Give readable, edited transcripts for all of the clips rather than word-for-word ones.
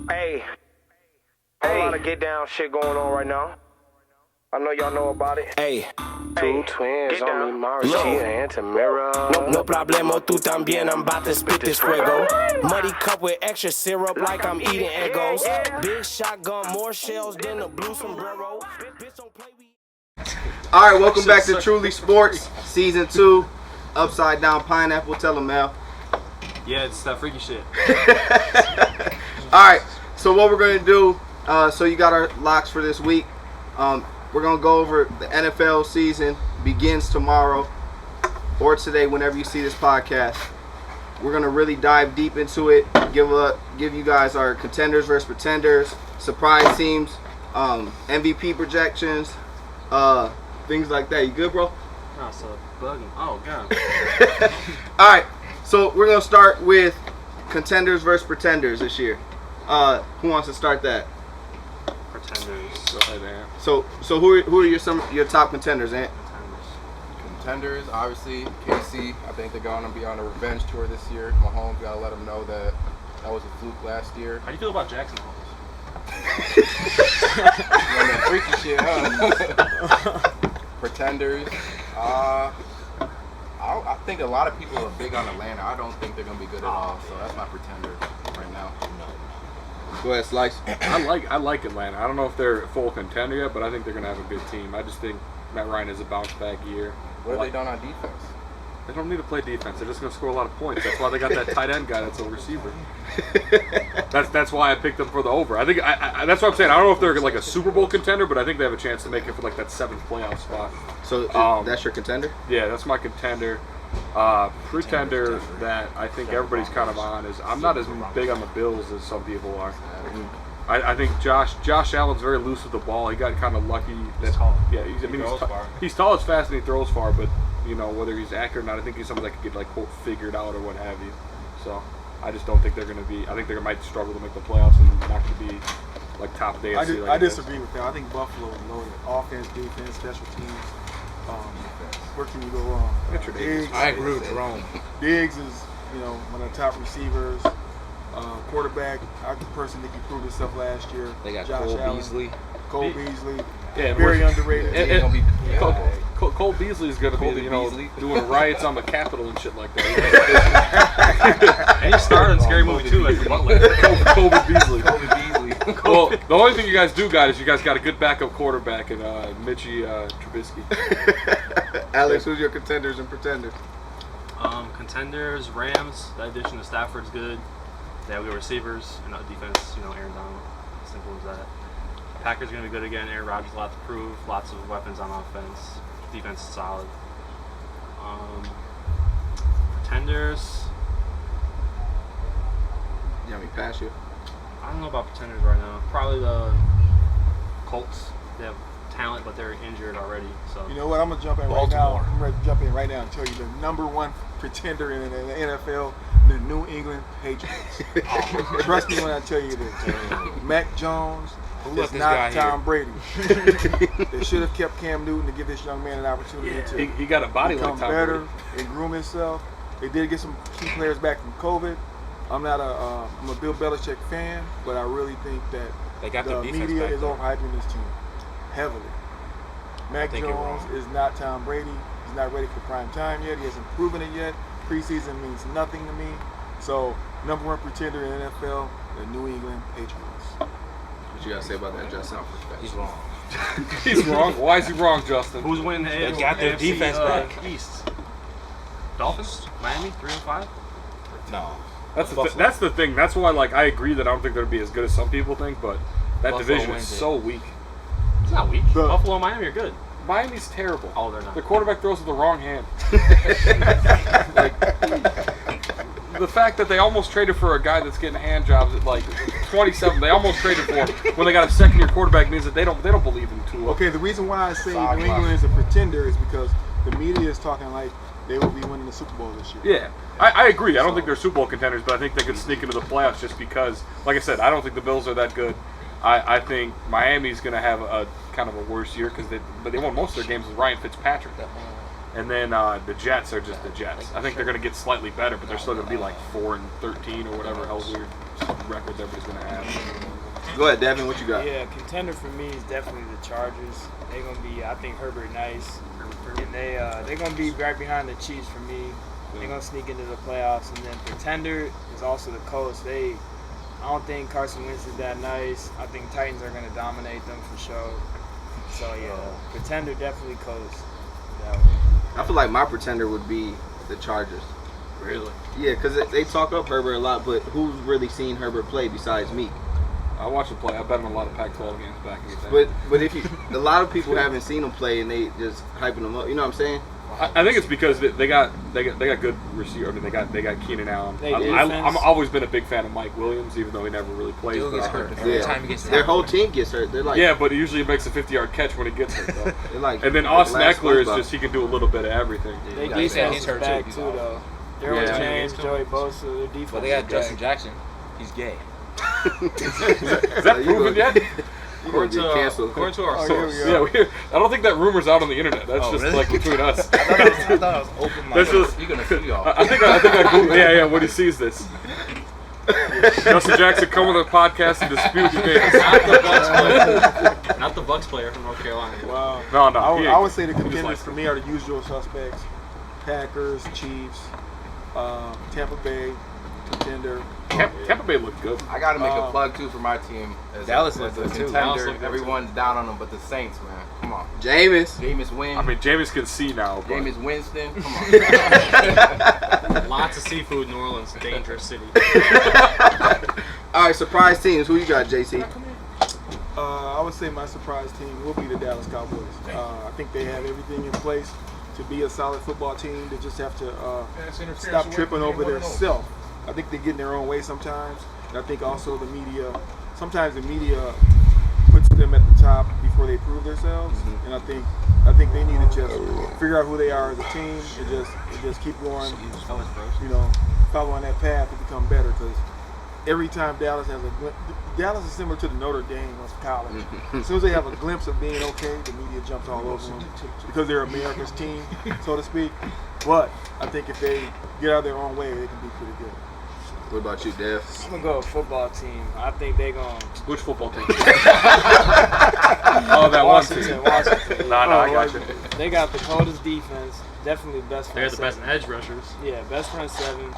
Hey, a lot of get down shit going on right now. I know y'all know about it. Hey, two twins on me, Mauricia and Tamara. no problemo, tú también, I'm about to spit this fuego. Muddy cup with extra syrup like I'm eating Eggos. Big shotgun, more shells than a blue sombrero. Bitch don't play with. All right, welcome back to Truly Sports, Season 2, Upside Down Pineapple. Tell them, Mel. Yeah, it's that freaky shit. All right, so what we're going to do, so you got our locks for this week. We're going to go over the NFL season, begins tomorrow or today whenever you see this podcast. We're going to really dive deep into it, give you guys our contenders versus pretenders, surprise teams, MVP projections, things like that. You good, bro? Oh, so bugging. Oh, God. All right, so we're going to start with contenders versus pretenders this year. Who wants to start that? Pretenders. Go ahead, Ant. So who are your top contenders, Ant? Contenders, obviously, KC. I think they're going to be on a revenge tour this year. Mahomes, got to let them know that was a fluke last year. How do you feel about Jackson Holmes? That freaky shit, huh? Pretenders. I think a lot of people are big on Atlanta. I don't think they're going to be good at all. So that's my pretender right now. Go ahead, Slice. I like Atlanta. I don't know if they're a full contender yet, but I think they're going to have a good team. I just think Matt Ryan is a bounce back year. What have they done on defense? They don't need to play defense. They're just going to score a lot of points. That's why they got that tight end guy that's a receiver. That's why I picked them for the over. I think that's what I'm saying. I don't know if they're like a Super Bowl contender, but I think they have a chance to make it for like that 7th playoff spot. So that's your contender? Yeah, that's my contender. Pretender that I think everybody's kind of on is I'm not as big on the Bills as some people are. I think Josh Allen's very loose with the ball. He got kind of lucky. He's tall. Yeah, he's tall as fast and he throws far, but you know whether he's accurate or not, I think he's somebody that could get like quote figured out or what have you. So I just don't think they're going to be. I think they might struggle to make the playoffs and not going to be like top of the AFC. I disagree with that. I think Buffalo is loaded. Offense, defense, special teams. Where can you go wrong? Diggs, I agree with Jerome. Diggs is, one of the top receivers. Quarterback, I personally think he proved himself last year. They got Josh Cole Allen. Beasley. Cole Beasley. Yeah, very underrated. Cole Beasley is going to be, doing riots on the Capitol and shit like that. And he starred in Scary Movie 2 as the butler. Cole Beasley. Beasley. Well, the only thing you guys do got is you guys got a good backup quarterback in Mitchie Trubisky. Alex, who's your contenders and pretenders? Contenders, Rams. That addition to Stafford's good. They have good receivers and defense. Aaron Donald. Simple as that. Packers are going to be good again. Aaron Rodgers a lot to prove. Lots of weapons on offense. Defense is solid. Pretenders. You want me to pass you? I don't know about pretenders right now. Probably the Colts. They have talent, but they're injured already. So you know what? I'm gonna jump in right now. I'm ready to jump in right now and tell you the number one pretender in the NFL, the New England Patriots. Trust me when I tell you this. Mac Jones is not Tom Brady. They should have kept Cam Newton to give this young man an opportunity to he got a body like Tom better Brady. and groom himself. They did get some key players back from COVID. I'm a Bill Belichick fan, but I really think that They got the the defense media back is there. overhyping this team heavily. Mac think you're Jones wrong. is not Tom Brady. He's not ready for prime time yet. He hasn't proven it yet. Preseason means nothing to me. So, number one pretender in the NFL, the New England Patriots. What you got to say about that, Justin? He's wrong. He's wrong. Why is he wrong, Justin? who's winning the AFC? They got their AFC, defense back. East. Dolphins, Miami, 3-5. No. That's the thing. That's why I agree that I don't think they'll be as good as some people think, but that Buffalo division is wins it. so weak. It's not weak. Buffalo and Miami are good. Miami's terrible. Oh, they're not. The quarterback throws with the wrong hand. The fact that they almost traded for a guy that's getting hand jobs at 27, they almost traded for him when they got a second-year quarterback means that they don't believe in Tua. Okay, the reason why I say New England is a pretender is because the media is talking like they will be winning the Super Bowl this year. Yeah, I agree. I don't think they're Super Bowl contenders, but I think they could sneak into the playoffs just because, like I said, I don't think the Bills are that good. I think Miami's going to have a kind of a worse year because they won most of their games with Ryan Fitzpatrick. And then the Jets are just the Jets. I think they're going to get slightly better, but they're still going to be 4-13 or whatever hell's weird. records everybody's going to have. Go ahead, Devin. What you got? Yeah, contender for me is definitely the Chargers. They're gonna be, I think, Herbert nice, and they're gonna be right behind the Chiefs for me. They're gonna sneak into the playoffs, and then pretender is also the Colts. I don't think Carson Wentz is that nice. I think Titans are gonna dominate them for sure. So yeah, pretender definitely Colts. I feel like my pretender would be the Chargers. Really? Yeah, because they talk up Herbert a lot, but who's really seen Herbert play besides me? I watched him play. I bet on a lot of Pac-12 games back in the day. But if a lot of people haven't seen him play and they just hyping him up. You know what I'm saying? I think it's because they got good receiver. I mean, they got Keenan Allen. I'm always been a big fan of Mike Williams, even though he never really plays. He gets hurt every time he gets their whole team gets hurt. They're like, yeah, but he usually makes a 50-yard catch when he gets hurt. Though. They're like, and then Austin Eckler is just he can do a little bit of everything. Their defense is back too, though. Derwin James, Joey Bosa, their defense. But they got Justin Jackson. He's gay. Is that proven yet? According to our source. Yeah, I don't think that rumor's out on the internet. That's just like between us. I thought I was open minded. You're gonna see y'all. I think I Googled. Yeah, when he sees this. Justin Jackson come on the podcast and dispute the game. Not the Bucks player from North Carolina. Wow. No. I would say the contenders for me are the usual suspects: Packers, Chiefs, Tampa Bay, contender. Tampa Bay looked good. I gotta make a plug too for my team. Dallas as is a good too. contender. Everyone's down on them, but the Saints, man. Come on. Jameis Winston. I mean, Jameis can see now. But. Jameis Winston. Come on. Lots of seafood in New Orleans. Dangerous city. All right, surprise teams. Who you got, JC? I would say my surprise team will be the Dallas Cowboys. I think they have everything in place to be a solid football team. They just have to stop tripping over their self. I think they get in their own way sometimes. And I think also sometimes the media puts them at the top before they prove themselves. And I think they need to just figure out who they are as a team and just keep going, following that path to become better. Because every time Dallas is similar to the Notre Dame of college. As soon as they have a glimpse of being okay, the media jumps all over them because they're America's team, so to speak. But I think if they get out of their own way, they can be pretty good. What about you, Dev? I'm gonna go with football team. I think they're gonna. Which football team? Oh, that Washington. No, I got you. They got the coldest defense. Definitely best front They're the best seven. edge rushers. Yeah, best front seven.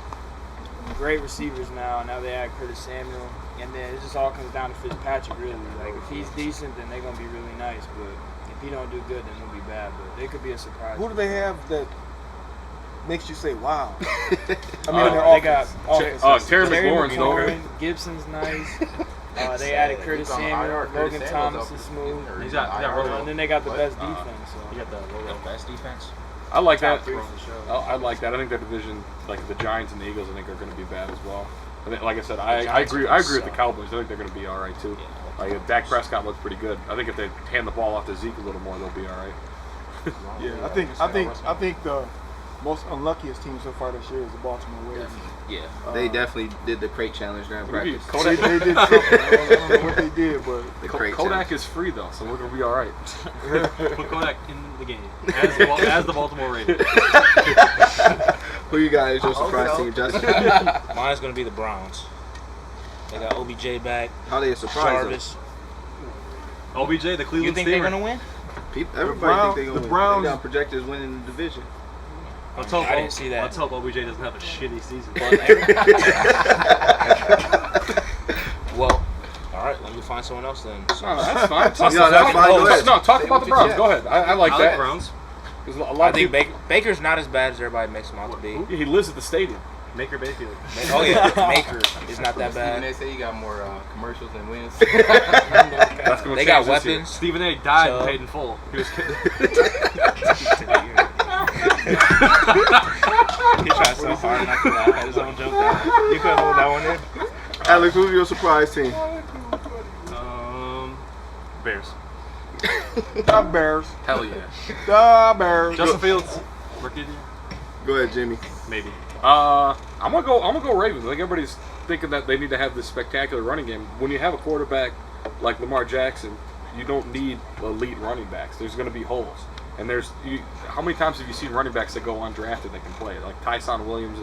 Great receivers now. Now they add Curtis Samuel. And then it just all comes down to Fitzpatrick, really. Like, if he's decent, then they're going to be really nice. But if he don't do good, then they'll be bad. But they could be a surprise. Who do they have that makes you say, wow? I mean, they got Terry McLaurin's McLaurin, Gibson's nice. They added Curtis Samuel. Logan Thomas is smooth. He's got Rolo. And then they got the best defense. So. You got the best defense. I like that. I like that. I think that division, like the Giants and the Eagles, I think are going to be bad as well. I think, like I said, I agree with the Cowboys. I think they're going to be all right too. Like Dak Prescott looks pretty good. I think if they hand the ball off to Zeke a little more, they'll be all right. Yeah, I think the most unluckiest team so far this year is the Baltimore Ravens. Yeah, they definitely did the crate challenge during practice. They did something. I don't know what they did, but the crate Kodak challenge. is free though, so we're gonna be all right. Put Kodak in the game as the Baltimore Ravens. Who you got as your surprise team, Justin? mine's gonna be the Browns. They got OBJ back. How they a surprise? Jarvis. OBJ, the Cleveland You think Steamer. they're gonna win? Everybody think they're gonna win. Browns- They got projected as winning the division. Let's hope I didn't see that. Let's hope OBJ doesn't have a shitty season. Well, all right. Let me find someone else then. No, that's fine. That's fine. Go ahead. No, talk about the Browns. Go ahead. I like I that. like Browns. There's a lot I of think people- Baker's not as bad as everybody makes him out to be. He lives at the stadium. Maker Bayfield. Oh yeah, Maker is not that Stephen A. bad. say he got more commercials than wins. That's gonna They change got this year. weapons. Stephen A. died So- and paid in full. He was kidding. He tried so hard not to laugh at his own joke. You couldn't hold that one in. Alex, who's your surprise team? Bears. the Bears. Hell yeah. The Bears. Justin Fields. Rookie of the year? Go ahead, Jimmy. Maybe. I'm gonna go Ravens. I think everybody's thinking that they need to have this spectacular running game. When you have a quarterback like Lamar Jackson, you don't need elite running backs. There's gonna be holes. And how many times have you seen running backs that go undrafted that can play? Like Tyson Williams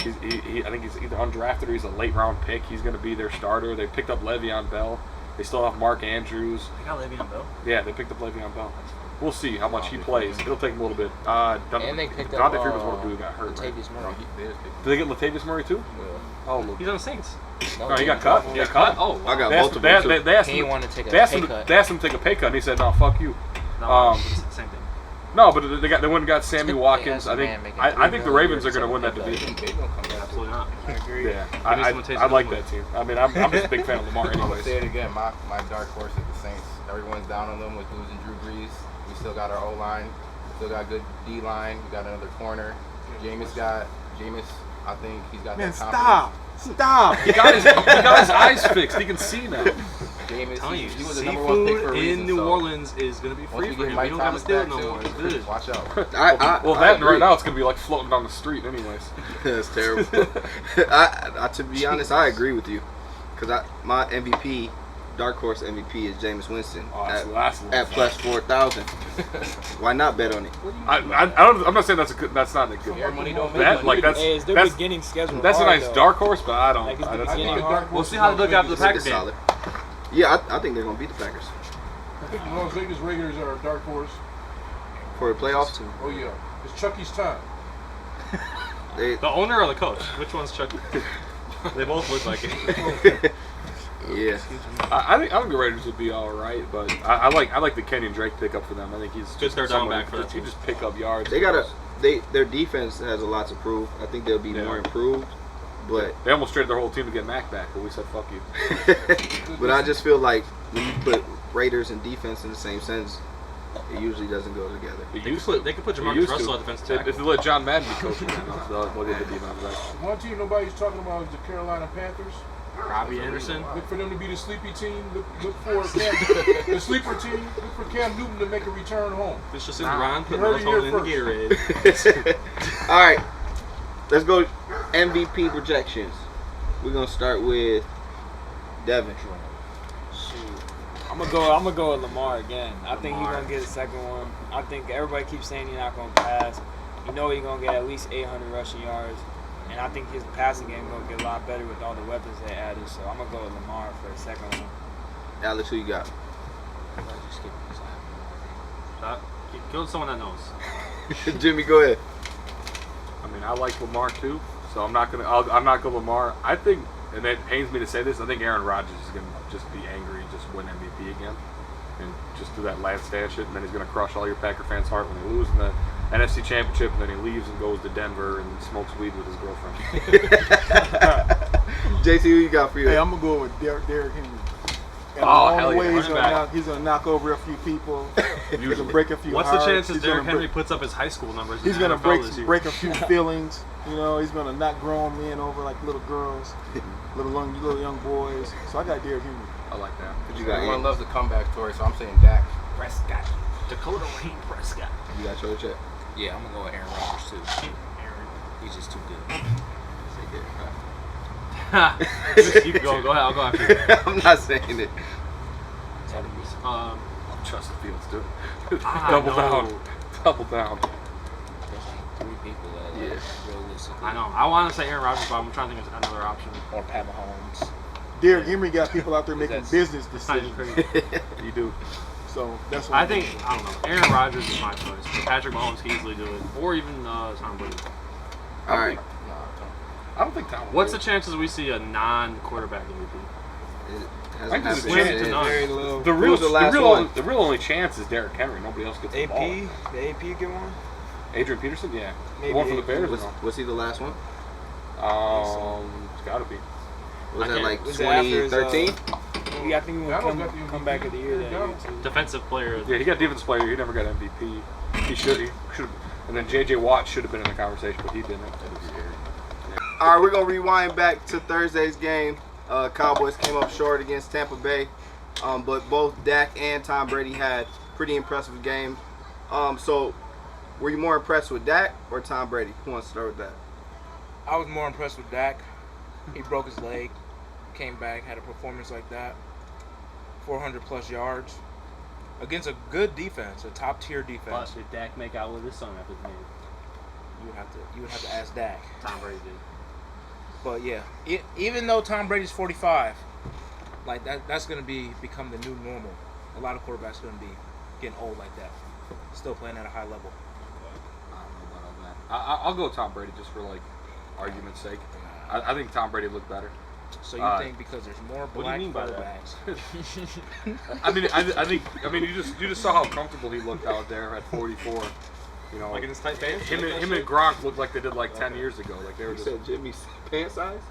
I think he's either undrafted or he's a late round pick. He's going to be their starter. They picked up Le'Veon Bell. They still have Mark Andrews. They got Le'Veon Bell? Yeah, they picked up Le'Veon Bell. We'll see how much he plays. It'll take him a little bit. And they picked up Freeman's one dude got hurt. Latavius Murray. Did they get Latavius Murray too? Yeah. Oh, He's on the Saints. No, he got cut. He got cut. Oh, I got they asked, multiple. they asked He him, wanted to take a they asked pay him, cut. They asked him to take a pay cut, and he said, "No, fuck you." No, it's the same thing. No, but they went and got Sammy Watkins. Yeah, I man, think making I think the $3 Ravens are million going to win that or division. Absolutely not. I agree. Yeah, Give me some I like Latavius that team. I mean, I'm just a big fan of Lamar, I'm gonna anyways. say it again. My dark horse is the Saints. Everyone's down on them with losing Drew Brees. We still got our O line. We still got good D line. We got another corner. Jameis. I think he's got Man, that confidence. stop. He got his eyes fixed. He can see now. Jameis, Telling you, he was the number one pick for a seafood reason. in New so Orleans is going to be once free we for get him. Mike You don't have to Thomas steal back it no more. It's too, good. watch out. Well, I that agree. right now it's going to be like floating down the street, anyways. That's terrible. To be honest, I agree with you, because my MVP, dark horse MVP, is Jameis Winston at plus 4,000. Why not bet on it? I'm not saying that's not a good. Your money don't make That, money. like Hey, it's their that's beginning schedule. that's a hard, nice though. dark horse, but I don't. Like, it's the that's beginning not- hard. We'll see how they look after the Packers game. Solid. Yeah, I think they're gonna beat the Packers I think the Las Vegas Raiders are a dark horse. for the playoffs. Oh yeah, it's Chucky's time. The owner or the coach? Which one's Chucky? They both look like it. Yeah, I think the Raiders would be all right, but I like the Kenyon Drake pickup for them. I think he's Good just third down someone back for who that he team. just pick up yards. their defense has a lot to prove. I think they'll be more improved, but They almost traded their whole team to get Mac back, but we said fuck you. but I just feel like when you put Raiders and defense in the same sentence, it usually doesn't go together. They could put Jamarcus Russell at defensive tackle. If they let John Madden be coaching, they'll get the defense back. One team nobody's talking about is the Carolina Panthers. Robbie Anderson. Look for them to be the sleepy team. Look for the sleeper team. Look for Cam Newton to make a return home. It's just Ron putting heard it Melatonin in the here Gatorade. All right, let's go MVP projections. We're gonna start with Devin. I'm gonna go with Lamar again. I think he's gonna get a second one. I think everybody keeps saying he's not gonna pass. You know he's gonna get at least 800 rushing yards, and I think his passing game gonna get a lot better with all the weapons they added. So I'm gonna go with Lamar for a second one. Alex, who you got? Go with someone that knows. Jimmy, go ahead. I mean, I like Lamar too, so I'm not gonna Lamar. I think, and it pains me to say this, I think Aaron Rodgers is gonna just be angry and just win MVP again, and just do that last stand shit, and then he's gonna crush all your Packer fans' heart when they lose in the NFC Championship, and then he leaves and goes to Denver and smokes weed with his girlfriend. JC, who you got for you? Hey, I'm gonna go with Derrick Henry. And Oh, along hell the way, yeah. he's gonna knock over a few people. He's gonna break a few What's the hearts. chances He's Derrick gonna Henry break- puts up his high school numbers? He's in gonna the NFL this year? break a few feelings. You know, he's gonna knock grown men over like little girls, little young boys. So I got Derrick Henry. I like that. What you got? Everyone Ian? loves the comeback story, so I'm saying Dak Prescott. Dakota Wayne Prescott. You got your check. Yeah, I'm gonna go with Aaron Rodgers too. He's just too good. You can go ahead. I'll go after you. I'm not saying it. Trust the Fields, dude. Double Double down. There's like 3 people that realistically. I know. I want to say Aaron Rodgers, but I'm trying to think of another option. Or Pat Mahomes. Derrick Henry got people out there making That's- business Kind of decisions. crazy. You do. So that's what I I'm think, doing. I don't know. Aaron Rodgers is my choice. But Patrick Mahomes can easily do it. Or even Tom Brady. All right. I don't think Tom. What's the chances we see a non-quarterback MVP? It I hasn't think there's a happened chance. yet. to none. Very low. The Who real, was the last one? the real only chance is Derrick Henry. Nobody else gets the ball. The AP get one. Adrian Peterson, yeah. Maybe The one from the AP. Bears. Was he the last one? It's gotta be. Was that like Was it after his, 2013? I think he Donald won got the MVP. comeback of the year that year Donald. too. Defensive player. Yeah, he got defensive player. He never got MVP. He should. And then J.J. Watt should have been in the conversation, but he didn't. All right, we're gonna rewind back to Thursday's game. Cowboys came up short against Tampa Bay, but both Dak and Tom Brady had pretty impressive games. So, were you more impressed with Dak or Tom Brady? Who wants to start with that? I was more impressed with Dak. He broke his leg, came back, had a performance like that. 400 plus yards against a good defense, a top tier defense. Plus, did Dak make out with his son after the game? You would have to ask Dak. Tom Brady did. But yeah, even though Tom Brady's 45, like that's gonna become the new normal. A lot of quarterbacks are gonna be getting old like that, still playing at a high level. I don't know about all that. I'll go with Tom Brady just for like argument's sake. I think Tom Brady looked better. So you think because there's more black quarterbacks? I mean, you just saw how comfortable he looked out there at 44. You know, like in his tight pants. Him and Gronk looked like they did like 10 years ago. Like they were You just. said Jimmy's pant size?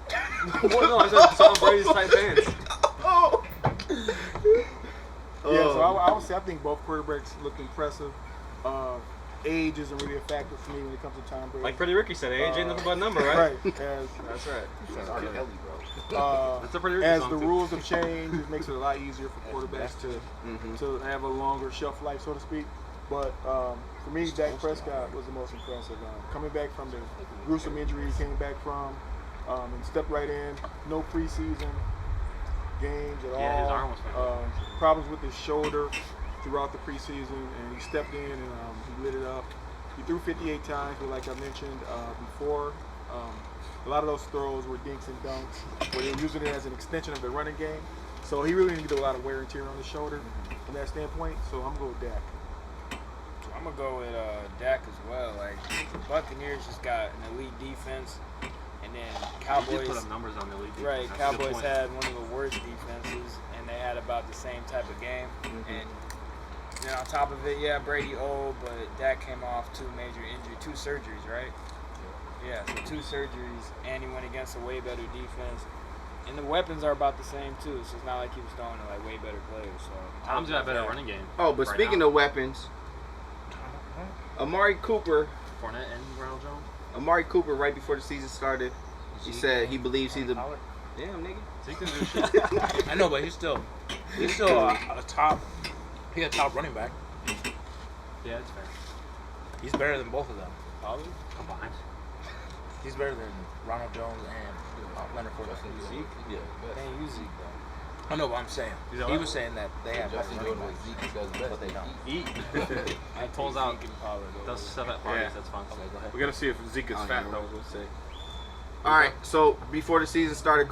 No, I said Tom Brady's tight pants. Oh. Yeah, so I would say I think both quarterbacks looked impressive. Age isn't really a factor for me when it comes to Tom Brady. Like Pretty Ricky said, age ain't nothing but a number, right? Right. That's right. That's R. Kelly, bro. That's a Pretty Ricky As song the too. rules have changed, it makes it a lot easier for quarterbacks to have a longer shelf life, so to speak. But for me, Dak Prescott was the most impressive. Coming back from the gruesome injury he came back from, and stepped right in. No preseason games at all. Yeah, his arm was fine. Problems with his shoulder throughout the preseason, and he stepped in and he lit it up. He threw 58 times, but like I mentioned before, a lot of those throws were dinks and dunks, where they were using it as an extension of the running game. So he really needed a lot of wear and tear on the shoulder from that standpoint. So I'm going to go with Dak. I'm gonna go with Dak as well. Like the Buccaneers just got an elite defense, and then Cowboys. Put up numbers on the elite defense. Right, That's a good Cowboys point. had one of the worst defenses, and they had about the same type of game. And then on top of it, yeah, Brady old, but Dak came off two surgeries, right? Yeah, so 2 surgeries, and he went against a way better defense. And the weapons are about the same too, so it's not like he was throwing to like way better players. So Tom's got a better running game. Oh, but right speaking now. of weapons, Amari Cooper, Fournette and Ronald Jones. Amari Cooper, right before the season started, he said he believes he's a damn nigga. Zeke can do shit. I know, but he's still a top. He's a top running back. Yeah, it's fair. He's better than both of them. Probably. Combined. He's better than Ronald Jones and Leonard Fournette. Zeke? Yeah. They ain't use Zeke though. I know what I'm saying. He's a He what? was saying that they have better Justin running doing what backs. Zeke does best. But they don't. Eat. And pulls out. Zeke and Pollard over. Does stuff at parties. Yeah. That's fun. Okay, go ahead. We gotta see if Zeke is fat though. All right, so before the season started,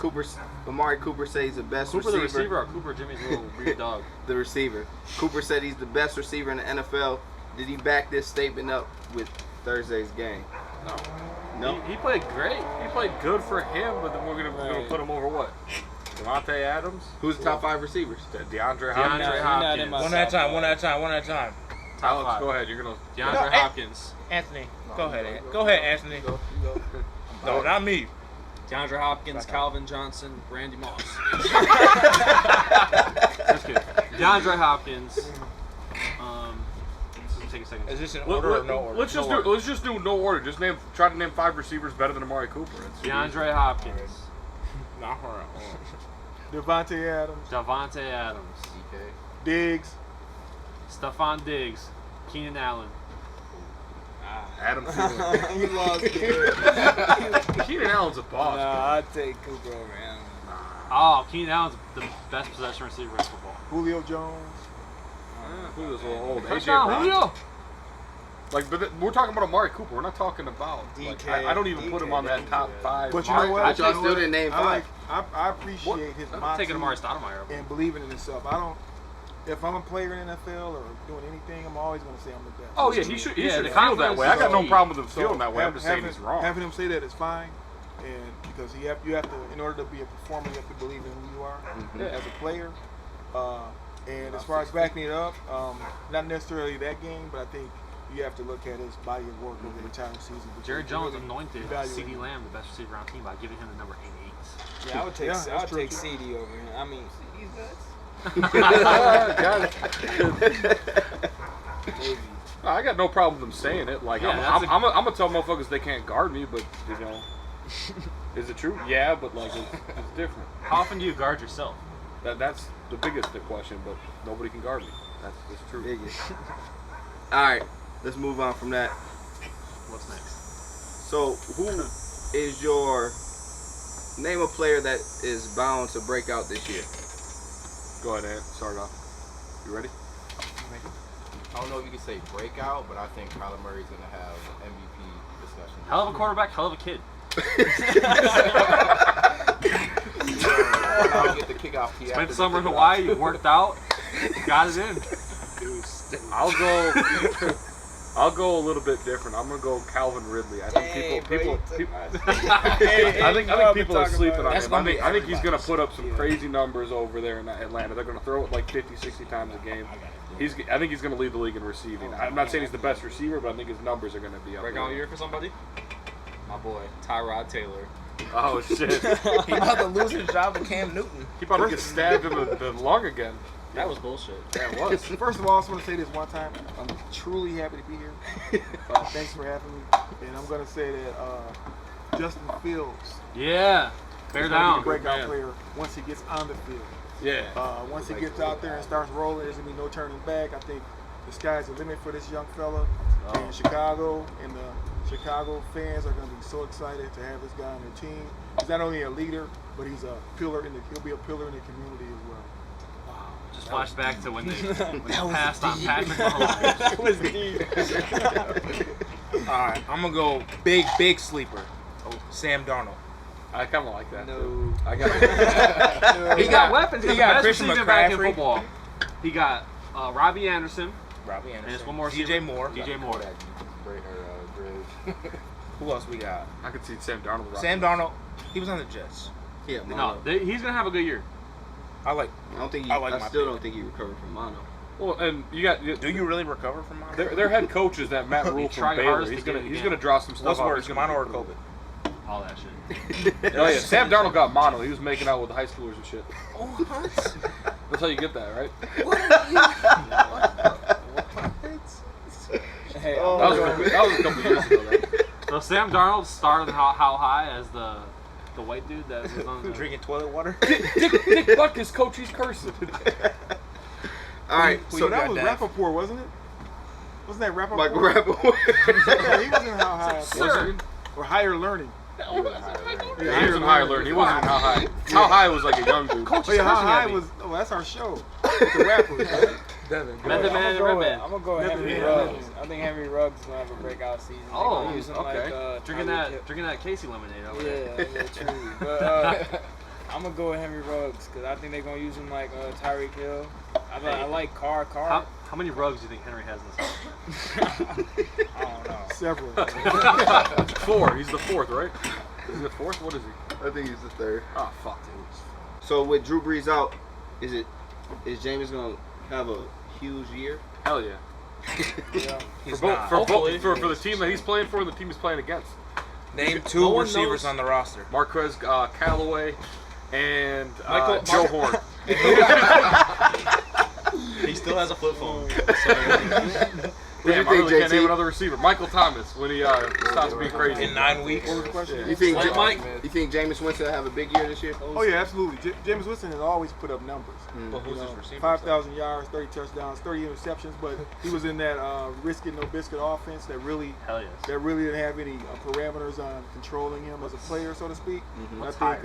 Amari Cooper said he's the best Cooper receiver. the receiver or Cooper Jimmy's little weird dog? The receiver. Cooper said he's the best receiver in the NFL. Did he back this statement up with Thursday's game? No. He played great. He played good for him, but then we're gonna put him over what? Devontae Adams? Who's the top 5 receivers? DeAndre DeAndre Hopkins. Hopkins. One at a time. One at a time. One at a time. Top Alex, 5. go ahead. You're gonna. DeAndre Hopkins. Anthony, go ahead. Go ahead, Anthony. No, not me. DeAndre Hopkins, Calvin Johnson, Randy Moss. Just kidding. DeAndre Hopkins. This will take a second. Is this in order or no order? Let's just do no order. Just try to name 5 receivers better than Amari Cooper. DeAndre Hopkins. Not her. Devontae Adams, Davante Adams. DK. Diggs. Stephon Diggs. Keenan Allen. Adam Thielen. He lost it. Keenan Allen's a boss. Nah, I'd take Cooper over him. Oh, Keenan Allen's the best possession receiver in football. Julio Jones. Julio's a little old. Touchdown, Julio. We're talking about Amari Cooper. We're not talking about. I don't even put him on that top 5. But you know what? But y'all still didn't name 5. I appreciate his I'm moxie taking Amari Stoudemire. and believing in himself. If I'm a player in the NFL or doing anything, I'm always going to say I'm the best. Oh yeah, he should Yeah, feel the that confidence way. I is got no key. problem with him feeling that way. I'm just saying having, he's wrong. Having him say that is fine, and because you have to, in order to be a performer, you have to believe in who you are as a player. And as far as backing it up, not necessarily that game, but I think you have to look at his body of work over the entire season. Jared Jones Really anointed evaluate CeeDee him. Lamb the best receiver on the team by giving him the number 88. Yeah, I would take Yeah, that's true, too. CD over him. I mean, CD's nuts. Maybe. I got no problem with them saying it. Like Yeah, I'm gonna tell motherfuckers they can't guard me, but is it true? Yeah, but like it's different. How often do you guard yourself? That's the biggest question, but nobody can guard me. That's true. Biggest. All right, let's move on from that. What's next? So, who is your name a player that is bound to break out this year? Go ahead, Ant. Start off. You ready? I don't know if you can say breakout, but I think Kyler Murray's going to have an MVP discussion. Hell of a quarterback, hell of a kid. I'll get the kickoff tee. Spent summer in Hawaii. You worked out. Got it in. I'll go a little bit different. I'm gonna go Calvin Ridley. I think people I think people are sleeping on him. I think he's gonna put up some crazy numbers over there in Atlanta. They're gonna throw it like 50, 60 times a game. I think he's gonna lead the league in receiving. I'm not saying he's the best receiver, but I think his numbers are gonna be up. Breakout year for somebody. My boy Tyrod Taylor. Oh shit! He about to lose his job to Cam Newton. He about to get stabbed in the lung again. That was bullshit. That was. First of all, I just want to say this one time. I'm truly happy to be here. Thanks for having me. And I'm going to say that Justin Fields Yeah. Bear is going to down. be a breakout player once he gets on the field. Yeah. Once he gets out there and starts rolling, there's going to be no turning back. I think the sky's the limit for this young fella. And Chicago and the Chicago fans are going to be so excited to have this guy on their team. He's not only a leader, but he's a pillar he'll be a pillar in the community as well. Just flash back to when they passed on Patrick Mahomes. That was deep. All right, I'm gonna go big sleeper. Sam Darnold. I kind of like that. No. Too. I got. He got weapons. He's He the got best Christian receiver back in McCaffrey. football. He got Robbie Anderson. Robbie And Anderson. it's one more DJ receiver. Moore. DJ Moore. Grizz. Who else we got? I could see Sam Darnold. Sam Darnold. He was on the Jets. Yeah, No, mono. he's gonna have a good year. I like. I don't think he. I like I my still pick. don't think he recovered from mono. Well, and you got. Do you really recover from mono? Their head coach is that Matt Rule from tried Baylor. hardest He's to get gonna it he's again. gonna draw some stuff What's out. worse, He's gonna mono or be COVID? All that shit. Oh yeah, Sam Darnold got mono. He was making out with high schoolers and shit. What? That's how you get that, right? Hey, That was a couple years ago. Then. So Sam Darnold started how high as the white dude that was on the Drinking toilet water? Dick Buck is coach. He's cursing. All right, Who so you That got, was Dad? Rappaport, wasn't it? Wasn't that Rappaport? Michael Rappaport. Yeah, he wasn't how high. Sir. Or higher learning. He was in higher learning. He wasn't how high. How high was like a young dude. Oh yeah, how high was? Oh, that's our show. With the rappers. Right? Devin. Method Man and Redman. I'm gonna go with Henry Ruggs. I think Henry Ruggs is gonna have a breakout season. They're Oh, gonna use him okay. like, drinking Tyreek that Casey lemonade over Hill. there. Yeah, true. But I'm gonna go with Henry Ruggs because I think they're gonna use him like Tyreek Hill. I like Carr. How many rugs do you think Henry has in this house? I don't know. Several. 4. He's the 4th, right? Is he the 4th? What is he? I think he's the third. Oh fuck, dude. So with Drew Brees out, is Jameis gonna have a huge year? Hell yeah. Yeah. He's For not. the team that he's playing for and the team he's playing against. Name 2 No one receivers knows. on the roster. Marquez Callaway and Michael- Joe Horn. He still has a flip phone. What do you Damn, I think, really can't name JT? another receiver. Michael Thomas when he stops being crazy. In 9 weeks. What was the question? You think Like Mike? you think Jameis Winston will have a big year this year? Oh yeah, absolutely. James Winston has always put up numbers. But You who's his know, receiver? 5,000 yards, 30 touchdowns, 30 interceptions, but he was in that risk it no biscuit offense that really Hell yes. didn't have any parameters on controlling him as a player, so to speak. And I think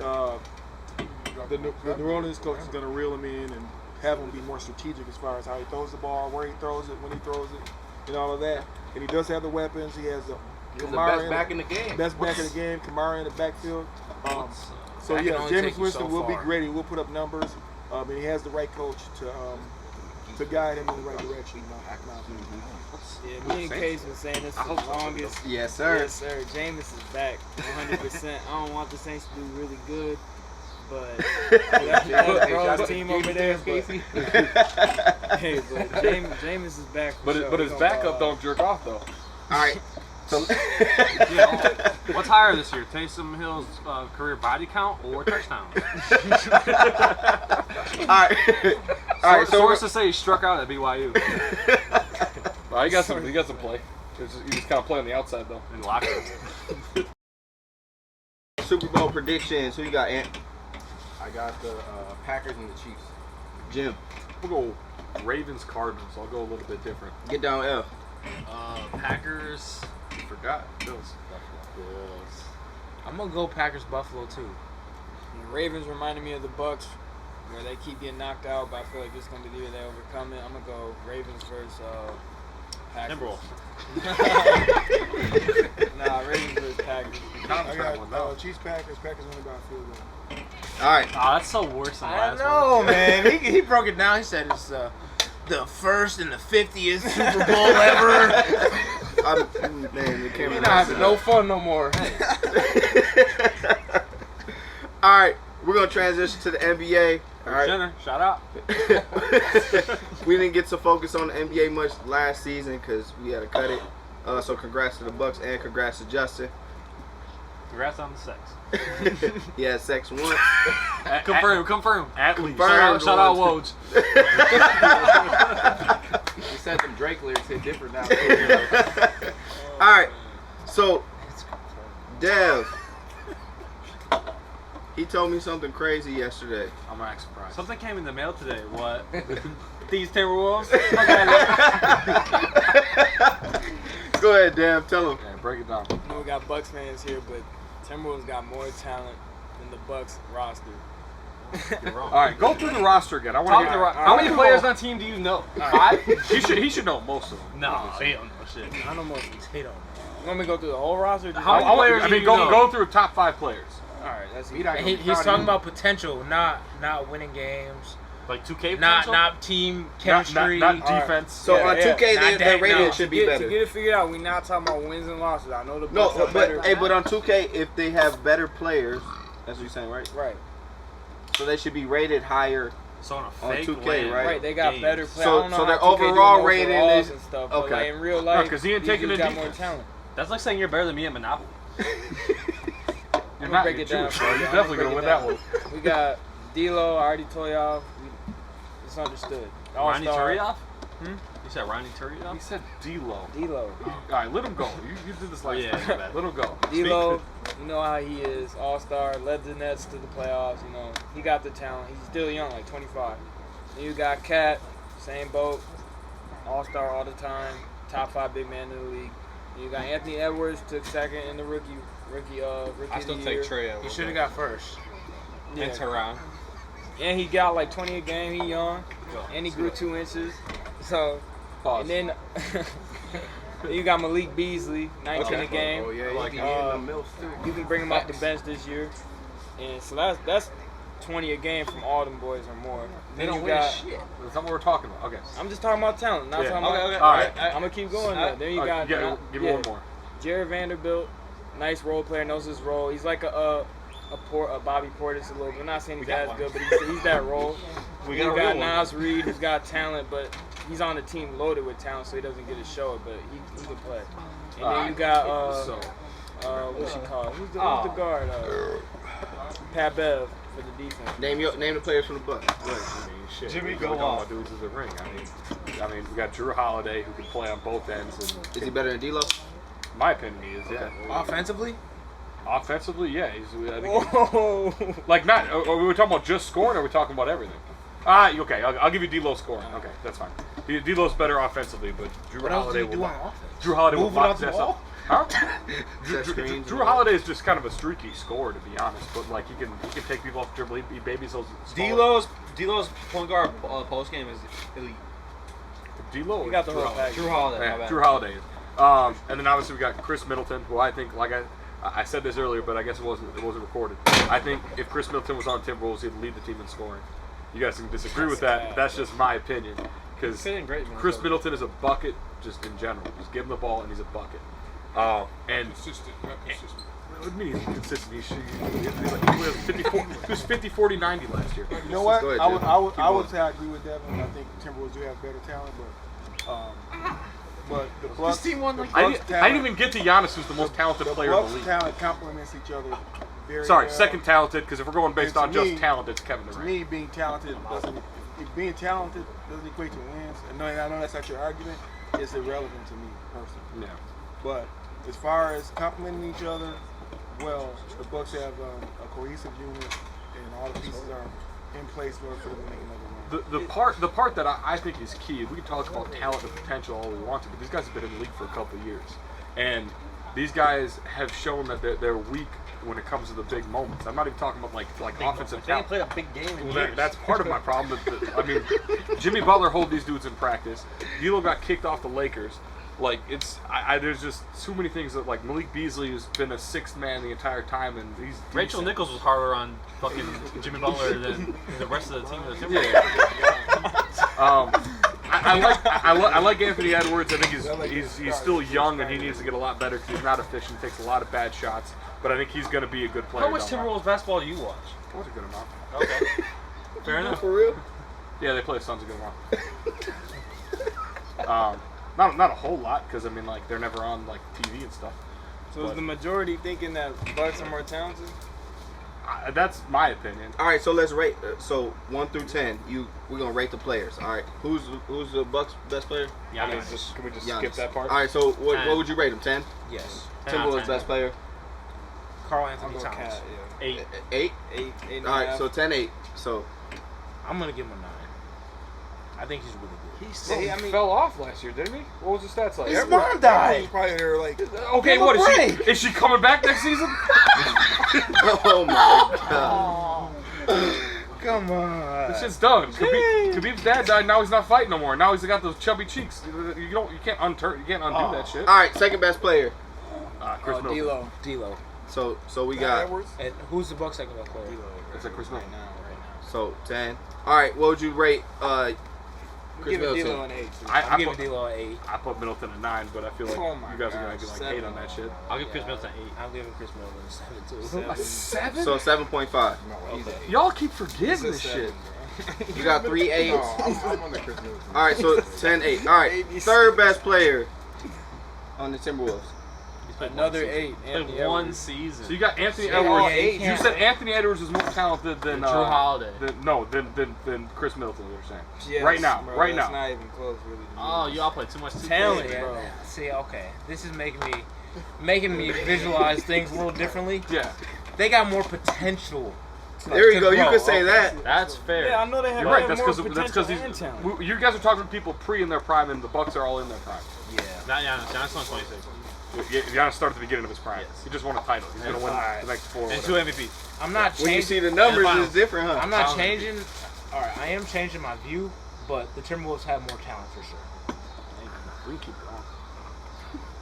the New Orleans coach is going to reel him in and have him be more strategic as far as how he throws the ball, where he throws it, when he throws it, and all of that. And he does have the weapons. He has He's the Kamara best back in the game. best back in the game, Kamara in the backfield. So That yeah, can only take Jameis you Winston so will be far. great. He will put up numbers, and he has the right coach to guide him in the right direction. Yeah, me and Case been saying this for the longest. Yes, sir. Yes, sir. Jameis is back 100%. I don't want the Saints to do really good, but that's Bro's team over there. But, hey, but Jameis is back. For sure. But He his gonna backup ball. don't jerk off though. All right. So What's higher this year? Taysom Hill's career body count or touchdowns? all right. All right. So Sources say he struck out at BYU Well, he got some play. You just kind of play on the outside though. in the locker room. Super Bowl predictions. Who you got, Ant? I got the Packers and the Chiefs. Jim. We'll go Ravens Cardinals. I'll go a little bit different. Get down, F. Packers. Forgot. Bills. I'm gonna go Packers Buffalo too. The Ravens reminded me of the Bucks, where they keep getting knocked out, but I feel like this is gonna be the year they overcome it. I'm gonna go Ravens versus Packers. Timberwolves. Nah, Ravens versus Packers. I got Chiefs Packers. Packers win about a field goal. All right. Oh, that's so worse than I last know, one. man. He broke it down. He said it's the first and the 50th Super Bowl ever. Man, the camera. We're not having no fun no more. All right, we're gonna transition to the NBA. All right. Jenner, shout out. We didn't get to focus on the NBA much last season because we had to cut it. So congrats to the Bucks and congrats to Justin. Congrats on the sex. He had sex once. Confirm. At least. Confirmed Shout out Woj. He said them Drake lyrics hit different now. All right, so Dev, he told me something crazy yesterday. I'm not surprised. Something came in the mail today. What? These Timberwolves? Go ahead, Dev. Tell him. Yeah, break it down. I know we got Bucks fans here, but Timberwolves got more talent than the Bucks roster. You're wrong. All right, go through the roster again. I want to get How many players on the team do you know? 5? He should know most of them. No, he don't know shit. I know most of these. He don't know. You want me to go through the whole roster? How many players I do mean, you go know? through top 5 players. All right, that's He's talking about potential, not winning games. Like 2K Not potential? team chemistry. Not defense. So on 2K, their rating should be better. To get it figured out, we're not talking about wins and losses. I know the No, Bucks are better. but on 2K, if they have better players, that's what you're saying, right? Right. So they should be rated higher So on a on fake 2K, win, right? Right, they got games. better players. So- I don't know so how their 2K doing overall the rating overalls is- and stuff, okay. but like in real life, 'cause he ain't these taking dudes the got more defense. talent. That's like saying you're better than me at Monopoly. I'm not, break you're it down. Jewish, for so you. you're I'm definitely break gonna it win that down. one. We got D'Lo. I already told y'all. It's understood. Ronnie All-star. Turioff? Hmm? You said Ronnie Turioff? He said D-Lo. D'Lo. All right, let him go. You did this last time. Let him go. D'Lo, you know how he is. All-star, led the Nets to the playoffs. You know, he got the talent. He's still young, like 25. Then you got Cat, same boat. All-star all the time. Top 5 big man in the league. You got Anthony Edwards, took second in the rookie I still of the take year. Trey He Edwards. should have got first. Yeah. And Teron. And he got like 20 a game. He young, and he grew 2 inches. So, Pause. and then you got Malik Beasley, 19 a game. Oh yeah, like he it. be hitting the mills too. You can bring him off the bench this year, and so that's 20 a game from all them boys or more. They Then don't you win got. shit. That's not what we're talking about. Okay. I'm just talking about talent, not Yeah. talking about. Okay. All right. I'm gonna keep going though. Then you All got right, give me one more. Jared Vanderbilt, nice role player, knows his role. He's like a Bobby Portis a little bit. I'm not saying he's as good, but he's that role. We You got a got real one. Nas Reed, who's got talent, but he's on the team loaded with talent, so he doesn't get to show it, but he can play. And then you got what's he called? Who's the guard? Pat Bev for the defense. Name the players from the Bucks. I mean, shit. Jimmy, we're go talking off. about dudes in the ring. I mean, we got Drew Holiday who can play on both ends. And Is he better than D'Lo? my opinion, he is. Yeah. Offensively? Offensively, yeah. I think Whoa! like not. Are we talking about just scoring? Or are we talking about everything? Okay. I'll give you D'Lo scoring. Okay, that's fine. D'Lo's better offensively, but Drew What else Holiday do you do will. on offense? Drew Holiday will Moving box off the his ass ball? up. Huh? Set screens Drew and- Holiday is just kind of a streaky scorer, to be honest. But like he can take people off the dribble. He babies those. D'Lo's point guard post game is elite. D'Lo. You got the whole package. Drew Holiday. my Yeah, bad. Drew Holiday. And then obviously we got Chris Middleton, who I think, I said this earlier, but I guess it wasn't recorded. I think if Chris Middleton was on Timberwolves, he'd lead the team in scoring. You guys can disagree with that, but that's just my opinion. Because He's fitting great, man. Chris Middleton is a bucket, just in general. Just give him the ball and he's a bucket. And Consistent, not consistent. what do you mean he's consistent? He was 54, he was 50, 40, 90 last year. You know what? Go ahead, I would Jim. I would Keep I would going. say I agree with Devin. I think Timberwolves do have better talent, but the Bucks. team won like I didn't even get to Giannis, who's the most talented player in the Bucks' league. talent complements each other very Sorry, well. second talented, because if we're going based And on to just me- talent, it's Kevin To Durant. me, being talented doesn't equate to wins. And I know that's not your argument. It's irrelevant to me personally. Yeah. But as far as complementing each other, well, the Bucks have a cohesive unit, and all the pieces are in place for them to make another run. The part that I think is key, we can talk about talent and potential all we want to, but these guys have been in the league for a couple of years. And these guys have shown that they're weak when it comes to the big moments. I'm not even talking about like offensive They ain't talent. played a big game in Well, years. that's part of my problem. I mean, Jimmy Butler hold these dudes in practice. D'Lo got kicked off the Lakers. Like there's just too many things that like Malik Beasley has been a sixth man the entire time, and he's Rachel decent. Nichols was harder on fucking Jimmy Butler than the rest of the team. I like Anthony Edwards. I think he's still young and he needs to get a lot better because he's not efficient. Takes a lot of bad shots, but I think he's going to be a good player. How much Timberwolves basketball do you watch? That was a good amount. Okay, fair enough. For real? Yeah, they play Suns a good amount. Not a whole lot because I mean like they're never on like TV and stuff. So is the majority thinking that Bucks are more talented? That's my opinion. All right, so let's rate. So 1 through 10, we're gonna rate the players. All right, who's the Bucks' best player? Yeah, can we just Giannis. skip that part? All right, so what would you rate him? 10? Yes. Timberwolves' best player. Carl Anthony I'll go Towns. Cat, 8. 8 All right, so 10-8. So I'm gonna give him a 9. I think he's really good. He fell off last year, didn't he? What was his stats like? His mom died. Probably they're like, okay, what is she coming back next season? oh my god. Come on. This shit's done. Khabib's dad died. Now he's not fighting no more. Now he's got those chubby cheeks. You can't undo that shit. All right, second best player. Chris Middleton. D'Lo. So we got. And who's the Bucks' second best player? It's Chris Middleton. right now. So 10. All right, what would you rate? Chris Give Middleton. D'Lo an 8. I'm giving D'Lo an 8. I put Middleton at 9, but I feel like Oh my you guys are God, gonna like 7. hate on that shit. I'll give Chris Middleton 8. I'm giving Chris Middleton a 7 too. A 7? So 7.5. Y'all keep forgetting this shit. You got 3 8s. No, I'm on the Chris Middleton. All right, so 10-8. All right, third best player on the Timberwolves. Another 8. Played one season. So you got Anthony Yeah, Edwards. he You can't. said Anthony Edwards is more talented than Drew Holiday. Than Chris Middleton. You're saying Yes, right now, bro, right that's now. not even close, really. to me. Oh, y'all play too much Talent, 2K, bro. See, okay, this is making me visualize things a little differently. Yeah. They got more potential. There you go. You grow. could say that. That's fair. Yeah, I know they have You're right. more That's potential because and talent. you guys are talking to people pre in their prime, and the Bucks are all in their prime. Yeah. Not Giannis. Giannis won 26. Giannis started at the beginning of his prime. Yes. He just won a title. He's gonna win the next 4. And 2 MVPs. I'm not When you changing. see the numbers, finals. it's different, huh? I'm not changing. All right, I am changing my view, but the Timberwolves have more talent for sure. We can keep going.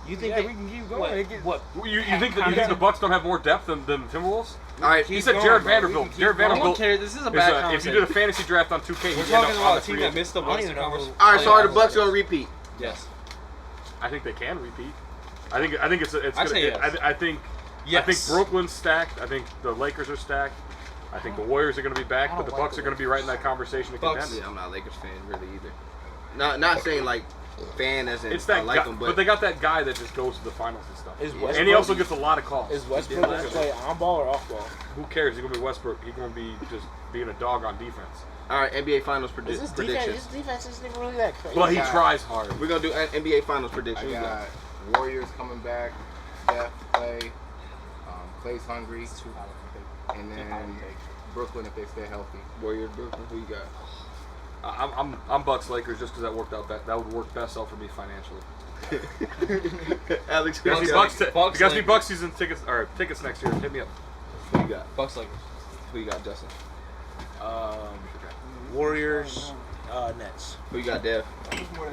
You think Yeah, they, we can keep going. What? You think the Bucks don't have more depth than the Timberwolves? All right, He said Jared Vanderbilt. Jared No one Vanderbilt. cares. This is a Is bad if you conversation. did a fantasy draft on 2K, We're you'd end talking up on about the a team free that agent. missed the I don't Bucks even know conversation. all right. So are the Bucks gonna repeat? Yes. I think they can repeat. I think it's I'd gonna, say yes. I think Yes. Brooklyn's stacked. I think the Lakers are stacked. I think the Warriors are going to be back, but the Bucks are going to be right in that conversation. Bucks. Yeah, I'm not a Lakers fan really either. Not saying like fan as in It's that I like guy, them, but they got that guy that just goes to the finals and stuff. Is And Westbrook- he also gets a lot of calls. Is Westbrook going to play on ball or off ball? Who cares? He's going to be Westbrook. He's going to be just being a dog on defense. All right, NBA Finals His predictions. defense isn't even really that crazy. Well, he tries hard. We're gonna do NBA Finals I predictions. got Warriors coming back, Steph, Clay, Clay's hungry, and then Brooklyn if they stay healthy. Warriors, Brooklyn. Who you got? I'm Bucks Lakers just because that worked out. That would work best out for me financially. Alex, You guys need Bucks, Bucks, you guys need Lakers. Bucks season tickets or tickets next year. Hit me up. Who you got? Bucks Lakers. Who you got, Justin? Warriors, Nets. Who you got, Dev?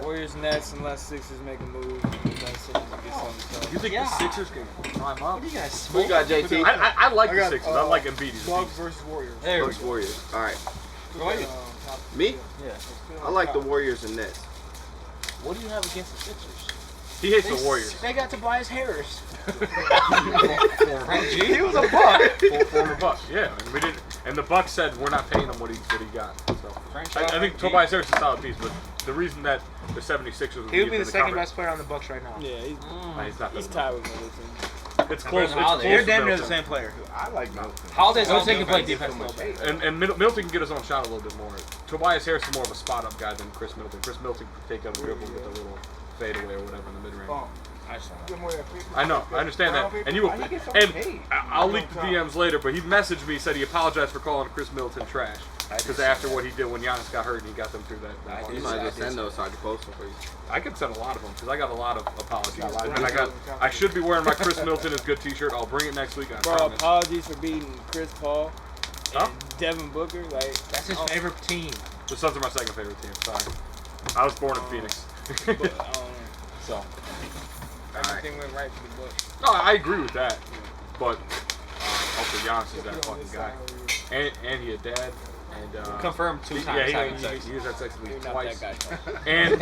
Warriors, Nets, unless Sixers make a move. Unless Sixers get something done. You think the Sixers can climb up? Who you got, JT? I like I the got, Sixers. I like Embiid. He's a Bucks beast. versus Warriors. There we Bucks, go. Warriors. All right. Go ahead. Me? Yeah. I like the Warriors and Nets. What do you have against the Sixers? He hates the Warriors. They got Tobias Harris. He was a Buck. Former Buck. Yeah, and we didn't. And the Bucks said we're not paying him what he got. So I think Tobias Harris is a solid piece, but the reason that the 76ers would He would be in the second conference- best player on the Bucks right now. Yeah, He's not he's that tied with Middleton. It's close. It's close. They're to damn near the Middleton. same player. I like Middleton. Holiday's Don't also take a play defense. defense a little bit. And Middleton can get his own shot a little bit more. Tobias Harris is more of a spot up guy than Chris Middleton. Chris Middleton can take up a dribble with a little fadeaway or whatever in the mid range. I know, I understand that. And you will, and I'll leak the DMs later, but he messaged me, said he apologized for calling Chris Middleton trash. Because after what he did when Giannis got hurt and he got them through that. You might just send those so I can post them for you. I could send a lot of them because I got a lot of apologies. And I should be wearing my Chris Middleton is good t-shirt. I'll bring it next week. I Bro, promise. apologies for beating Chris Paul Huh? and Devin Booker. Like That's his favorite team. The Suns are my second favorite team. Sorry. I was born in Phoenix. But, So. Everything went right for the Bucks. No, I agree with that. But also Giannis is that fucking guy. And he a dad. And Confirmed 2 times. Yeah, having sex. he was had sex with me You're not twice. that guy. And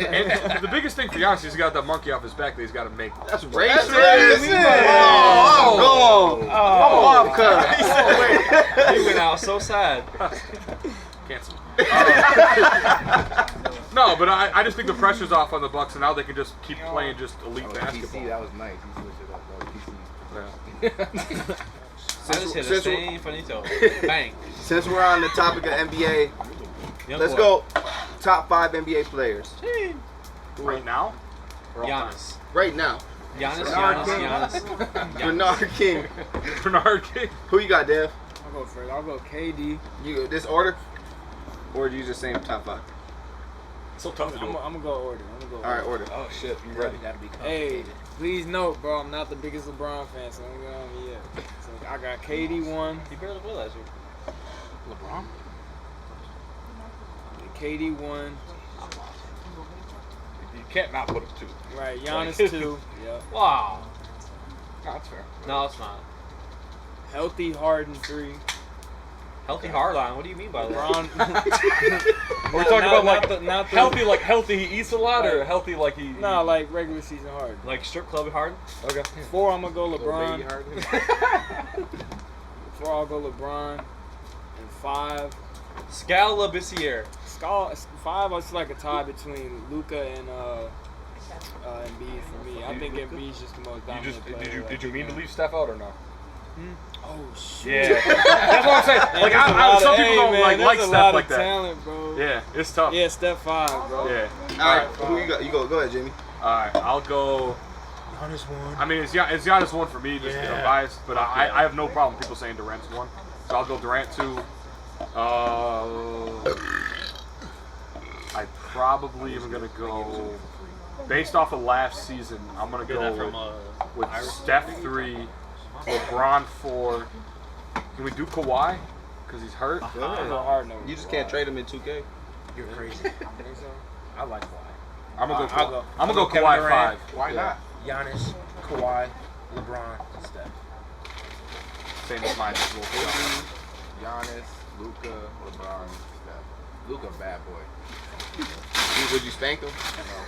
the biggest thing for Giannis is he's got that monkey off his back that he's got to make. That's racist. Oh, he went out so sad. Cancel. No, but I just think the pressure's off on the Bucks, and now they can just keep playing just elite basketball. PC, that was nice. You switched it up. That was PC. Yeah. I just hit the same finito. Bang. Since we're on the topic of NBA, let's go top 5 NBA players. Right now? Giannis. Right now. Giannis. Bernard King. Bernard King. Who you got, Dev? I'll go first. I'll go KD. You this order? Or do you just say top 5? So tough to do. I'm gonna go order. All right, order. Oh shit, you ready? Gotta be Hey, please note, bro, I'm not the biggest LeBron fan, so don't get on me yet. So I got KD 1. He barely played last year. LeBron? KD 1. You can't not put him 2. Right, Giannis 2. Yep. Wow. No, that's fair. No, it's not. Healthy Harden 3. Healthy hardline. What do you mean by that? LeBron. We're talking about like not the healthy, like healthy he eats a lot, or healthy like he. No, like regular season Harden. Like strip club hard? Okay. 4, I'm gonna go LeBron. Baby Harden. 4, I'll go LeBron. And 5. Scala Bissiere. 5, it's like a tie between Luka and Embiid for me. I think Embiid's just the most You dominant just player. did you mean to leave Steph out or no? Oh shit! Yeah, that's what I'm saying. Like some people don't like Steph like that. Talent, bro. Yeah, it's tough. Yeah, step 5, bro. Yeah. All right, who you got? You go ahead, Jimmy. All right, I'll go. Giannis 1. I mean, it's Giannis 1 for me, just I'm biased, but I have no problem with people saying Durant's 1. So I'll go Durant 2. I probably am gonna go based off of last season. I'm gonna go with Steph 3, LeBron 4. Can we do Kawhi? Because he's hurt. You just can't trade him in 2K. You're crazy. I like Kawhi. I'm gonna go. I'll go Kevin Kawhi Durant. 5. Why not? Giannis, Kawhi, LeBron, and Steph. Same as mine. Giannis, Luka, LeBron, Steph. Luka, bad boy. Would you spank him?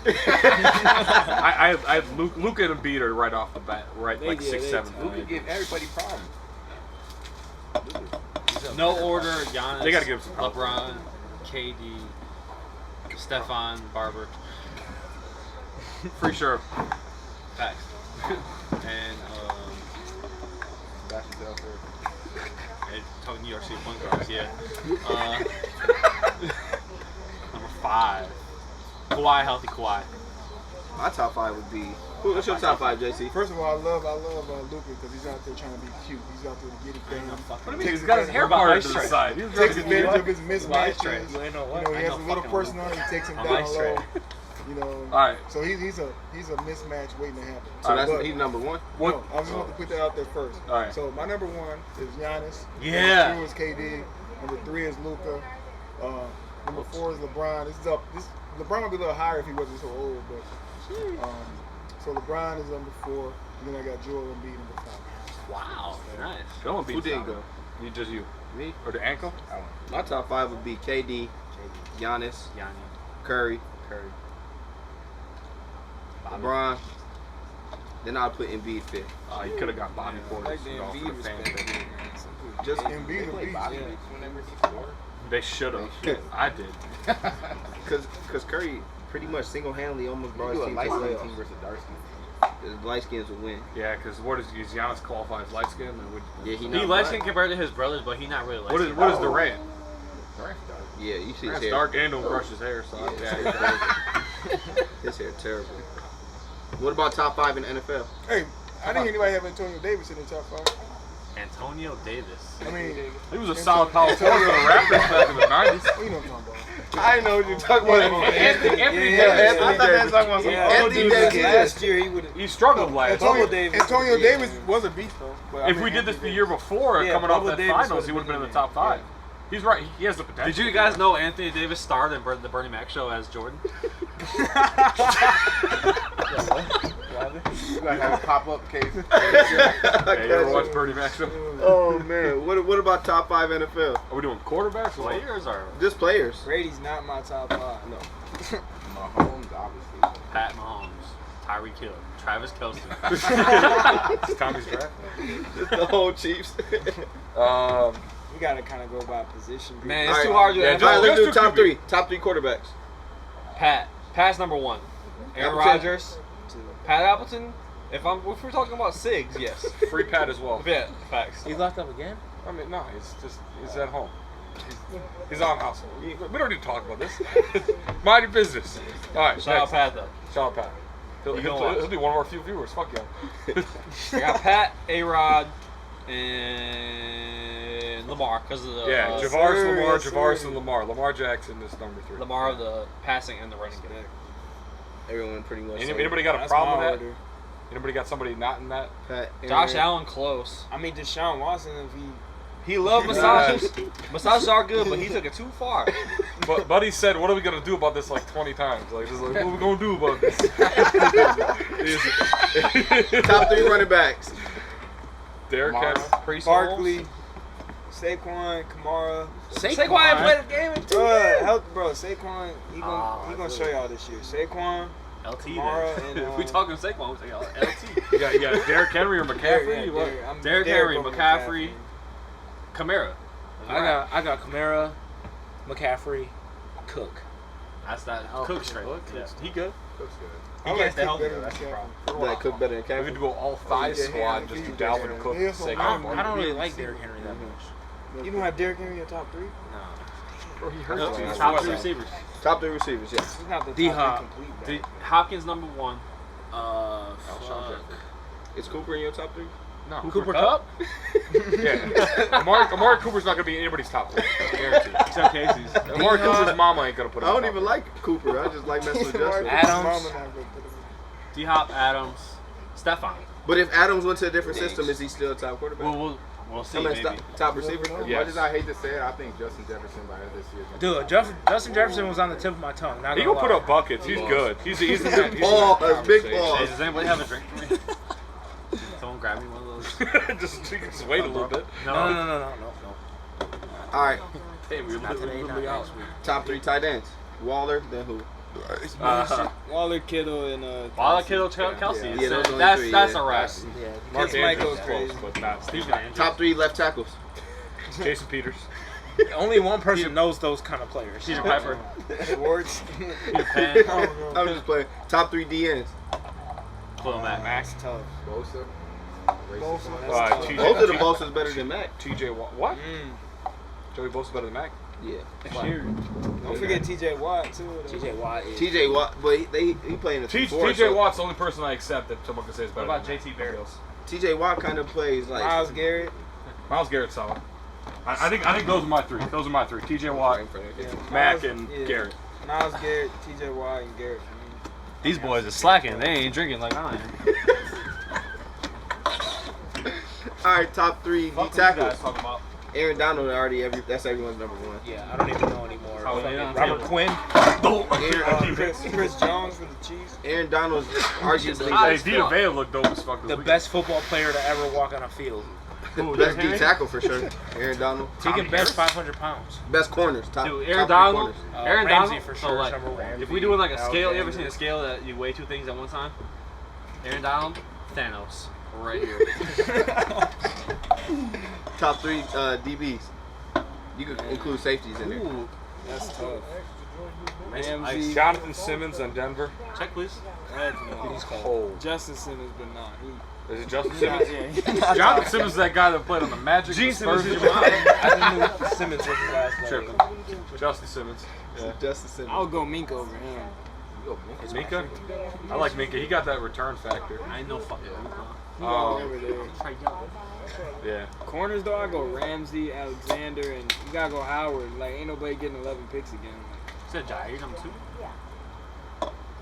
I had Luka and Embiid are right off the bat, right like 6'7". Luka give everybody problems. No order. Giannis. They gotta give some help. LeBron, KD, Stephon, Barber. Pretty sure. Facts. And talking New York City point guards, yeah. Number 5. Kawhi, healthy Kawhi. My top 5 would be. What's your top 5, JC? First of all, I love Luka because he's out there trying to be cute. He's out there to get it done. What do you mean? He's got his hair parted to the side. He's Takes advantage of his mismatches. You ain't know what? He has a little person on him. He takes him down low. You know. All right. So he's a mismatch waiting to happen. So he's number 1. What? No, I just want to put that out there first. All right. So my number 1 is Giannis. Yeah. Number 2 is KD. Number 3 is Luka. Number 4 is LeBron. LeBron would be a little higher if he wasn't so old, but so LeBron is number 4. And then I got Joel Embiid number 5. Wow. Nice. Go and beat Who didn't go? Just you. Me? Or the ankle? My top 5 would be KD, Giannis, Curry, LeBron. Then I'll put Embiid 5th. You could have got Bobby Portis. Like the Embiid respect. Just Embiid a beast. They should have. I did. Because Curry pretty much single-handedly almost brought his team to light the skin playoffs. team versus dark skin. The light skins would win. Yeah, because is Giannis qualify as light skin? Yeah, He light skin compared to his brothers, but he not really light skin. What is Durant? Durant's dark. Yeah, you see his Durant's hair. dark and don't brush his hair, so His hair terrible. What about top 5 in the NFL? Hey, I didn't hear anybody have Antonio Davis in the top 5. Antonio Davis. I mean, he was a solid power forward for the Raptors back in the 90s. What you know what I'm talking about? I know what you're talking about. Anthony Davis. I thought they were talking about Anthony Davis. Last year He struggled last year. Antonio Davis was a beast though. But If we did this the year before, coming off that finals, he would have been in the top 5. He's right. He has the potential. Did you guys know Anthony Davis starred in the Bernie Mac show as Jordan? You gotta have a pop-up case. Yeah, you ever watch Bernie Mac show? Oh man, what about top 5 NFL? Are we doing quarterbacks or Players or Just players. Brady's not my top 5. No. Mahomes, obviously. Pat Mahomes, Tyreek Hill, Travis Kelce. It's Tommy's draft? Just the whole Chiefs. We gotta kind of go by position. group. Man, it's All too right. hard to Yeah, do. All right, let's do Just top QB. 3. Top 3 quarterbacks. Pat's number 1. Aaron Appleton. Rodgers, Pat Appleton. If we're talking about Sigs, yes. Free Pat as well. Yeah, facts. He's locked up again? I mean, no, he's at home. He's on house. We don't need to talk about this. Mind your business. All right, Shout out next. Pat though. Shout out Pat. You gonna watch. He'll be one of our few viewers. Fuck yeah. I got Pat, A-Rod, and Lamar because of the Javaris and Lamar. Lamar Jackson is number 3. Lamar of the passing and the running game. Everyone pretty much. Anybody got a That's problem my with that? order. Anybody got somebody not in that? Pat, Josh Aaron. Allen close. I mean, Deshaun Watson, if He loved massages. Massages are good, but he took it too far. But Buddy said, "What are we gonna do about this?" Like 20 times. Like, just like, what are we gonna do about this? Top 3 running backs. Derrick Henry, Priest Barkley, Saquon, Kamara. Saquon ain't played the game in 2 years. Bro, Saquon, he gonna show y'all this year. Saquon, LT Kamara, then. and If we talking Saquon, we talking LT. you got Derrick Henry or McCaffrey? What? Derrick Henry, McCaffrey, Kamara. I got Kamara, McCaffrey, Cook. That's that Cook straight. Yeah. He good. Cook's good. He I can't like stay Cook healthy better though. than That's the McCaffrey. problem. That Cook better than We Caffrey. could go all 5 squad just do Dalvin and Cook. Yeah, Saquon. I don't really like Derrick Henry that much. You don't have Derrick Henry in your top 3? Bro, he hurt No, you. top 3 receivers. Top 3 receivers, yes. He's not the D-Hop. top 3 complete. Hopkins number 1. Alshon Is Cooper in your top 3? No. Cooper Cup? Yeah. Amari Cooper's not gonna be anybody's top 3. Guaranteed. Except Casey's. Amari Cooper's mama ain't gonna put him. I don't in even like Cooper. I just like messing with Justin. Adams. D-Hop, Adams, Stephon. But if Adams went to a different system, is he still a top quarterback? We'll see. I mean, Maybe. top receiver? As much as I hate to say it, I think Justin Jefferson by the end of this year. Dude, Justin Jefferson was on the tip of my tongue. Not He gonna gonna put lie. up buckets. He's good. He's the man. He's Ball, in that big conversation. ball. Hey, does anybody have a drink for me? Someone grab me one of those. just wait a little bit. No. All right, Hey, we were Not today, not literally out. next week. top 3 tight ends. Waller, then who? Waller, Kittle, and Waller, Kittle, Kelsey. Yeah, those only That's 3, that's yeah. a wrap. Mark Case might Andrews go is close, crazy. but not Stephen Andrews. Top 3 left tackles. Jason Peters. Only one person knows those kind of players. Peter Piper. Schwartz. Peter Pan. I'm just playing. Top 3 DNs. Khalil Mack. That's tough. Bosa. Both TJ Both of the Bosa's better than Mac. TJ Watt. What? Joey Bosa better than Mac? Yeah. Don't forget TJ Watt, too. TJ Watt is. TJ Watt, but he playing the 4. TJ Watt's the only person I accept that someone can say is better. What about than JT Barrett? TJ Watt kind of plays like Myles Garrett. Miles Garrett's solid. I think those are my 3. Those are my 3. TJ Watt, Mac, and Garrett. Myles Garrett, TJ Watt, and Garrett for me. These boys are slacking. They ain't drinking like I am. All right, top 3 D Fuck what you tackles. guys talking about. Aaron Donald already that's everyone's number 1. Yeah, I don't even know anymore. Oh, yeah. Robert Quinn. Chris Jones for the Chiefs. Aaron Donald's arguably Hey, Vita Vea looked dope as fuck this The weekend. best football player to ever walk on a field. the best D tackle for sure. Aaron Donald. He can bench 500 pounds. Best corners. Top, Dude, top Aaron 3 Donald. corners. Aaron Ramsey Donald for so sure. like, Number 1. if we doing like a scale, you ever Alexander. seen a scale that you weigh 2 things at one time? Aaron Donald, Thanos, right here. Top 3 DBs. You could include safeties in there. Ooh, That's tough. Ramsey. Jonathan Simmons on Denver. Check please. He's cold. Justin Simmons, but not. Is it Justin Simmons? Jonathan Simmons is that guy that played on the Magic. Gene the Spurs. Simmons is your mom. I didn't know Simmons was his last name. Tripping. Justin Simmons. Yeah. Justice Simmons. I'll go Minka over him. Is Minka? I like Minka. He got that return factor. I ain't no fucking. Over there. Yeah. Corners though, I go Ramsey, Alexander, and you gotta go Howard. Like ain't nobody getting 11 picks again. Said Jair number 2.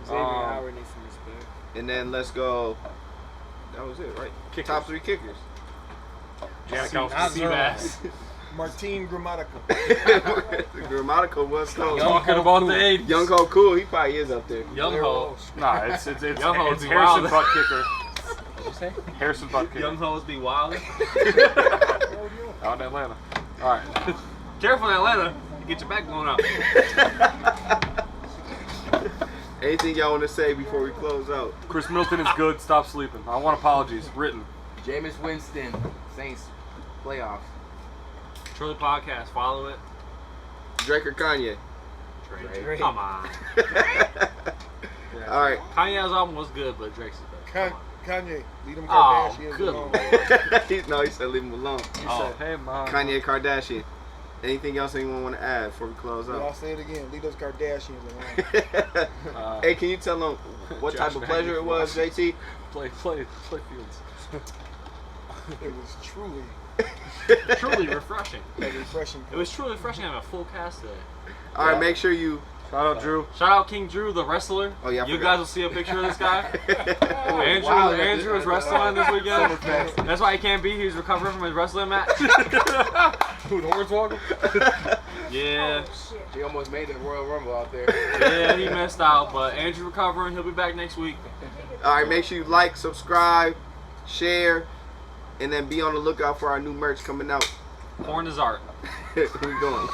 Xavier Howard needs some respect. And then let's go. That was it, right? Kickers. Top 3 kickers. Janikowski. Not Zero. Seabass. Martin Grammatical. Grammatical was cold. Talking about the age. Young Ho cool. He probably is up there. Young Ho. Nah, it's Young Ho's be Harrison wild. Butt Kicker. What'd you say? Harrison Butt Kicker. Young Ho's be wild. Out in Atlanta. All right. Careful in Atlanta. You get your back blown out. Anything y'all want to say before we close out? Chris Middleton is good. Stop sleeping. I want apologies written. Jameis Winston, Saints playoffs. Truly Podcast. Follow it. Drake or Kanye? Drake. Come on. All right. Kanye's album was good, but Drake's is better. Kanye, leave them Oh, Kardashians good alone. He said leave him alone. He said, hey, Mom. Kanye Kardashian. Anything else anyone want to add before we close I'll out? say it again. Leave those Kardashians alone. Hey, can you tell them what Josh type of pleasure it was, JT? Play fields. It was truly Truly refreshing. refreshing. It was truly refreshing having a full cast today. All right, make sure you. Shout out Drew. Shout out King Drew, the wrestler. Oh yeah, I You forgot. guys will see a picture of this guy. Andrew, wow, Andrew is wrestling this weekend. Summerfest. That's why he can't be. He's recovering from his wrestling match. Who, the Hornswoggle? Yeah, He almost made the Royal Rumble out there. yeah, he missed out. But Andrew recovering. He'll be back next week. All right, make sure you like, subscribe, share, and then be on the lookout for our new merch coming out. Porn is art. We going.